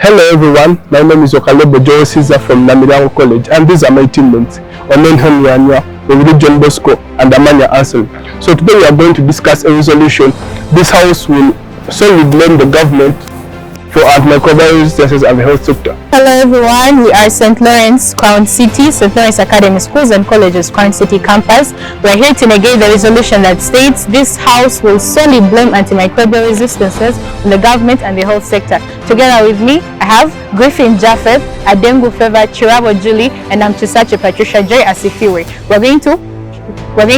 Hello everyone, my name is Okalebo Joe Caesar from Namilyango College, and these are my teammates, Namilyango, John Bosco, and Amanya Ansel. So today we are going to discuss a resolution. This house will solely blame the government for antimicrobial resistances and the health sector. Hello everyone, we are St. Lawrence, Crown City, St. Lawrence Academy Schools and Colleges, Crown City Campus. We are here to negate the resolution that states this house will solely blame antimicrobial resistances on the government and the health sector. Together with me, I have Griffin Japheth, Adengu Fever, Chirabo Julie, and I'm Chisache Patricia J. Asifiwe. We're going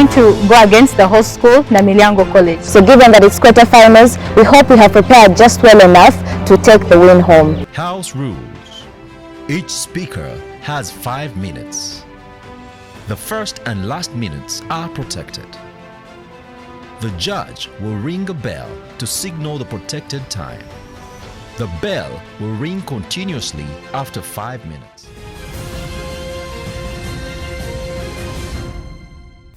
to go against the host school, Namilyango College. So given that it's quarterfinals, we hope we have prepared just well enough to take the win home. House rules. Each speaker has 5 minutes. The first and last minutes are protected. The judge will ring a bell to signal the protected time. The bell will ring continuously after 5 minutes.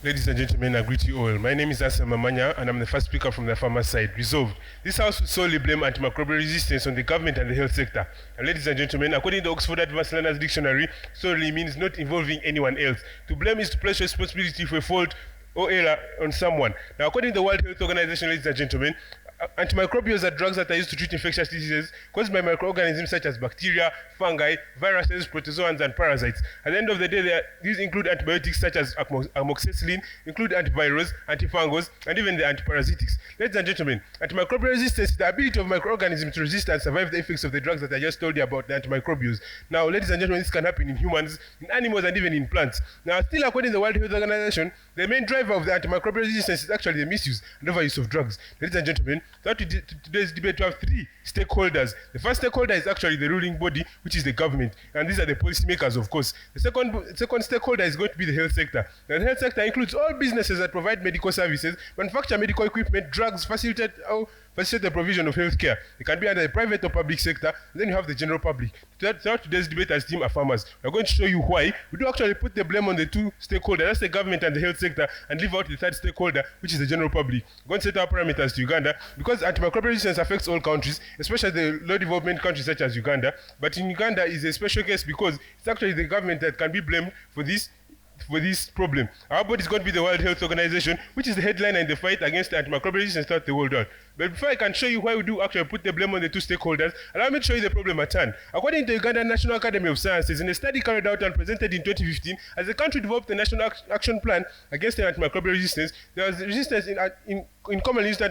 Ladies and gentlemen, I greet you all. My name is Asa Mamanya, and I'm the first speaker from the farmer side. Resolved. This house will solely blame antimicrobial resistance on the government and the health sector. And ladies and gentlemen, according to the Oxford Advanced Learners Dictionary, solely means not involving anyone else. To blame is to place responsibility for a fault or error on someone. Now, according to the World Health Organization, ladies and gentlemen, antimicrobials are drugs that are used to treat infectious diseases caused by microorganisms such as bacteria, fungi, viruses, protozoans, and parasites. At the end of the day, these include antibiotics such as amoxicillin, include antivirals, antifungals, and even the antiparasitics. Ladies and gentlemen, antimicrobial resistance is the ability of microorganisms to resist and survive the effects of the drugs that I just told you about, the antimicrobials. Now, ladies and gentlemen, this can happen in humans, in animals, and even in plants. Now, still according to the World Health Organization, the main driver of the antimicrobial resistance is actually the misuse and overuse of drugs. Ladies and gentlemen, throughout today's debate, we have 3 stakeholders. The first stakeholder is actually the ruling body, which is the government, and these are the policymakers, of course. The second stakeholder is going to be the health sector. Now, the health sector includes all businesses that provide medical services, manufacture medical equipment, drugs, facilitate the provision of healthcare. It can be under the private or public sector, and then you have the general public. Throughout today's debate, as team are farmers, we're going to show you why we do actually put the blame on the 2 stakeholders, that's the government and the health sector, and leave out the 3rd stakeholder, which is the general public. We're going to set our parameters to Uganda, because antimicrobial resistance affects all countries, especially the low development countries such as Uganda. But in Uganda is a special case because it's actually the government that can be blamed for this problem. Our body is going to be the World Health Organization, which is the headliner in the fight against antimicrobial resistance throughout the world. But before I can show you why we do actually put the blame on the 2 stakeholders, allow me to show you the problem at hand. According to the Uganda National Academy of Sciences, in a study carried out and presented in 2015, as the country developed the National Action Plan against antimicrobial resistance, there was resistance in commonly used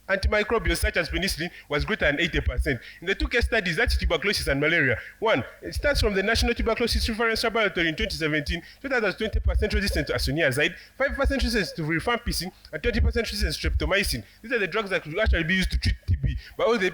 antimicrobials such as penicillin was greater than 80%. In the 2 case studies, that's tuberculosis and malaria. One, it starts from the National Tuberculosis Reference Laboratory in 2017, showed that there was 20% resistant to isoniazid, 5% resistance to rifampicin, and 20% resistance to streptomycin. These are the drugs that could actually be used to treat TB, but all the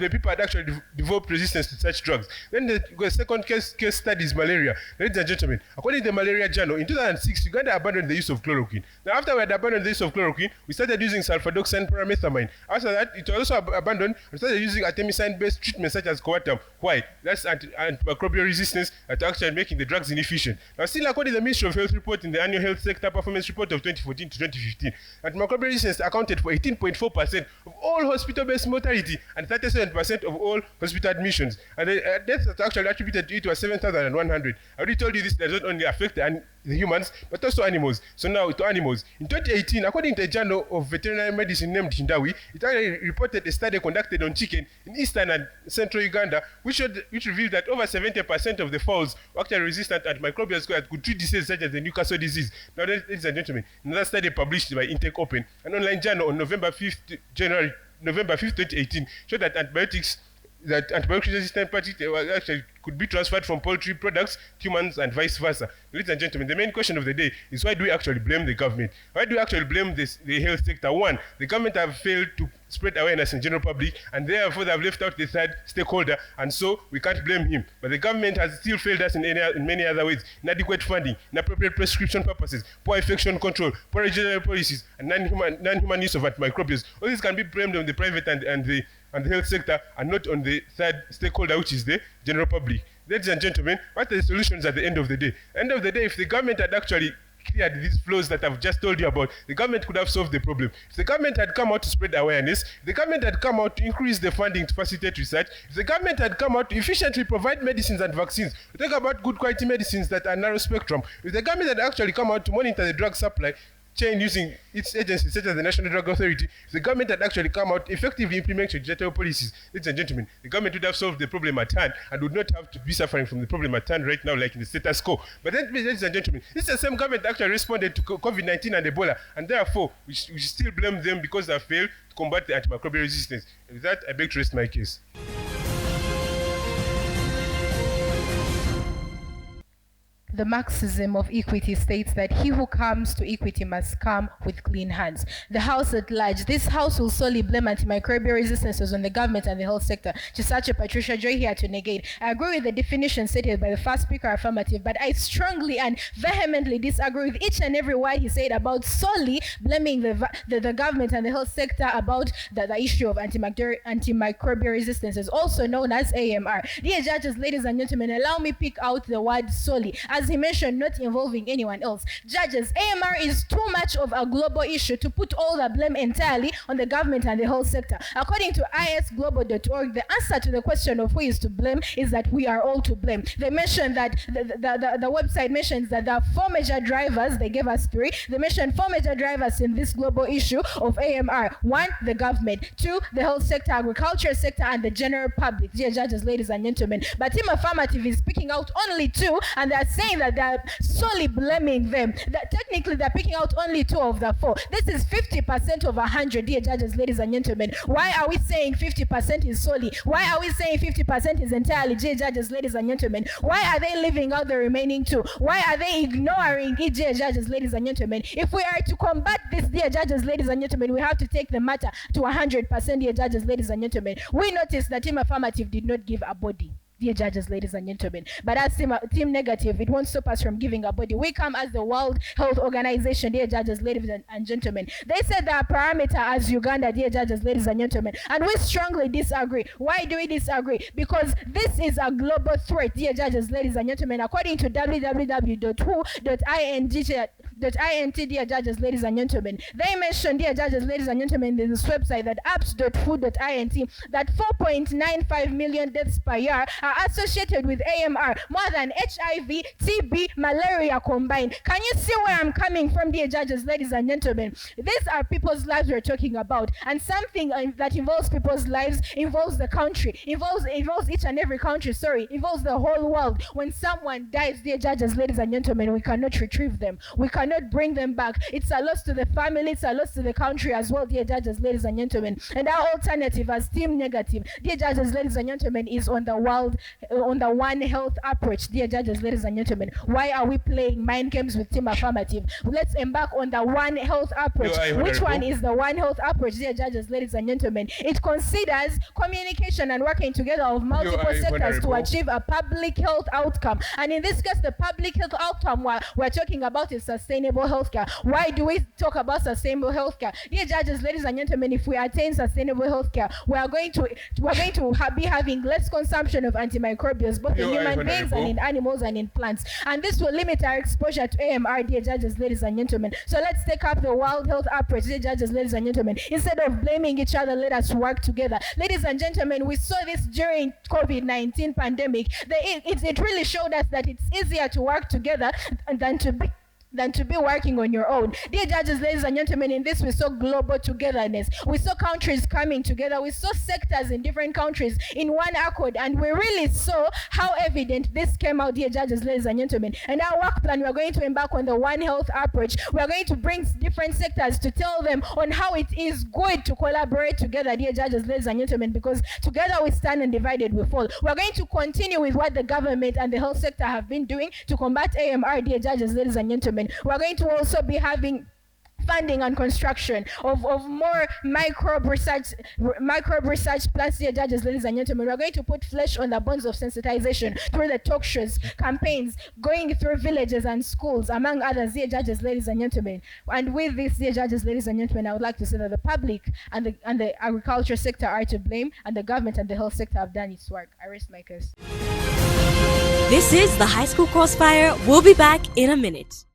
people had actually developed resistance to such drugs. Then the second case study is malaria. Ladies and gentlemen, according to the Malaria Journal, in 2006, Uganda abandoned the use of chloroquine. Now, after we had abandoned the use of chloroquine, we started using sulfadoxine pyrimethamine. After that, it was also abandoned and started using artemisinin-based treatments such as Coartem. Why? That's antimicrobial resistance that actually making the drugs inefficient. Now, still according to the Ministry of Health report in the annual health sector performance report of 2014 to 2015, antimicrobial resistance accounted for 18.4% of all hospital-based mortality and 37% of all hospital admissions. And the deaths that actually attributed to it was 7,100. I already told you this does not only affect the humans, but also animals. So now to animals. In 2018, according to a journal of veterinary medicine named Hindawi, it actually reported a study conducted on chicken in eastern and central Uganda, which revealed that over 70% of the fowls were actually resistant to antimicrobials that could treat diseases such as the Newcastle disease. Now, ladies and gentlemen, another study published by Intake Open, an online journal on November 5th, 2018, showed that antibiotic-resistant particles actually could be transferred from poultry products to humans and vice versa. Ladies and gentlemen, the main question of the day is, why do we actually blame the government? Why do we actually blame the health sector? One, the government have failed to spread awareness in general public, and therefore they have left out the 3rd stakeholder, and so we can't blame him. But the government has still failed us in many other ways: inadequate funding, inappropriate prescription purposes, poor infection control, poor regional policies, and non-human use of antimicrobials. All these can be blamed on the private and the health sector, and not on the 3rd stakeholder, which is the general public. Ladies and gentlemen, what are the solutions at the end of the day? At the end of the day, if the government had actually cleared these flaws that I've just told you about, the government could have solved the problem. If the government had come out to spread awareness, if the government had come out to increase the funding to facilitate research, if the government had come out to efficiently provide medicines and vaccines, we talk about good quality medicines that are narrow spectrum, if the government had actually come out to monitor the drug supply chain using its agencies such as the National Drug Authority, if the government had actually come out effectively implementing digital policies, ladies and gentlemen, the government would have solved the problem at hand and would not have to be suffering from the problem at hand right now like in the status quo. But then, ladies and gentlemen, this is the same government that actually responded to COVID-19 and Ebola, and therefore we still blame them because they failed to combat the antimicrobial resistance. And with that, I beg to rest my case. The Marxism of equity states that he who comes to equity must come with clean hands. The House at large, this House will solely blame antimicrobial resistances on the government and the health sector. Chisache Patricia Joy here to negate. I agree with the definition stated by the first speaker, affirmative, but I strongly and vehemently disagree with each and every word he said about solely blaming the government and the health sector about the issue of antimicrobial resistances, also known as AMR. Dear judges, ladies and gentlemen, allow me pick out the word solely. As he mentioned, not involving anyone else. Judges, AMR is too much of a global issue to put all the blame entirely on the government and the health sector. According to isglobal.org, the answer to the question of who is to blame is that we are all to blame. They mentioned that the website mentions that there are 4 major drivers. They gave us 3. They mentioned 4 major drivers in this global issue of AMR. 1, the government. 2, the health sector, agriculture sector, and the general public. Dear judges, ladies and gentlemen, but Team Affirmative is picking out only 2, and they're saying that they're solely blaming them. That technically they're picking out only 2 of the 4. This is 50% of 100, dear judges, ladies and gentlemen. Why are we saying 50% is solely? Why are we saying 50% is entirely, dear judges, ladies and gentlemen? Why are they leaving out the remaining 2? Why are they ignoring it, dear judges, ladies and gentlemen? If we are to combat this, dear judges, ladies and gentlemen, we have to take the matter to 100%, dear judges, ladies and gentlemen. We noticed that Team Affirmative did not give a body, dear judges, ladies and gentlemen. But as team negative, it won't stop us from giving a body. We come as the World Health Organization, dear judges, ladies and gentlemen. They said their parameter as Uganda, dear judges, ladies and gentlemen. And we strongly disagree. Why do we disagree? Because this is a global threat, dear judges, ladies and gentlemen. According to www.who.int, dear judges, ladies and gentlemen, they mentioned, dear judges, ladies and gentlemen, in this website that apps.who.int that 4.95 million deaths per year are associated with AMR, more than HIV, TB, malaria combined. Can you see where I'm coming from, dear judges, ladies and gentlemen? These are people's lives we're talking about, and something that involves people's lives involves the country, involves each and every country, involves the whole world. When someone dies, dear judges, ladies and gentlemen, we cannot retrieve them. We cannot bring them back. It's a loss to the family, it's a loss to the country as well, dear judges, ladies and gentlemen. And our alternative as team negative, dear judges, ladies and gentlemen, is on the One Health approach, dear judges, ladies and gentlemen. Why are we playing mind games with Team Affirmative? Let's embark on the One Health approach. Which one is the One Health approach, dear judges, ladies and gentlemen? It considers communication and working together of multiple sectors to achieve a public health outcome. And in this case, the public health outcome we're talking about is sustainable healthcare. Why do we talk about sustainable healthcare? Dear judges, ladies and gentlemen, if we attain sustainable healthcare, we're going to be having less consumption of antimicrobials, both in human beings and in animals and in plants. And this will limit our exposure to AMR, dear judges, ladies and gentlemen. So let's take up the World Health approach, dear judges, ladies and gentlemen. Instead of blaming each other, let us work together. Ladies and gentlemen, we saw this during COVID-19 pandemic. It really showed us that it's easier to work together than to be working on your own. Dear judges, ladies and gentlemen, in this we saw global togetherness. We saw countries coming together. We saw sectors in different countries in one accord, and we really saw how evident this came out, dear judges, ladies and gentlemen. And our work plan, we're going to embark on the One Health approach. We're going to bring different sectors to tell them on how it is good to collaborate together, dear judges, ladies and gentlemen, because together we stand and divided we fall. We're going to continue with what the government and the health sector have been doing to combat AMR, dear judges, ladies and gentlemen. We're going to also be having funding and construction of more microbe research plants, dear judges, ladies and gentlemen. We're going to put flesh on the bones of sensitization through the talk shows, campaigns, going through villages and schools, among others, dear judges, ladies and gentlemen. And with this, dear judges, ladies and gentlemen, I would like to say that the public and the agriculture sector are to blame, and the government and the health sector have done its work. I rest my case. This is the High School Crossfire. We'll be back in a minute.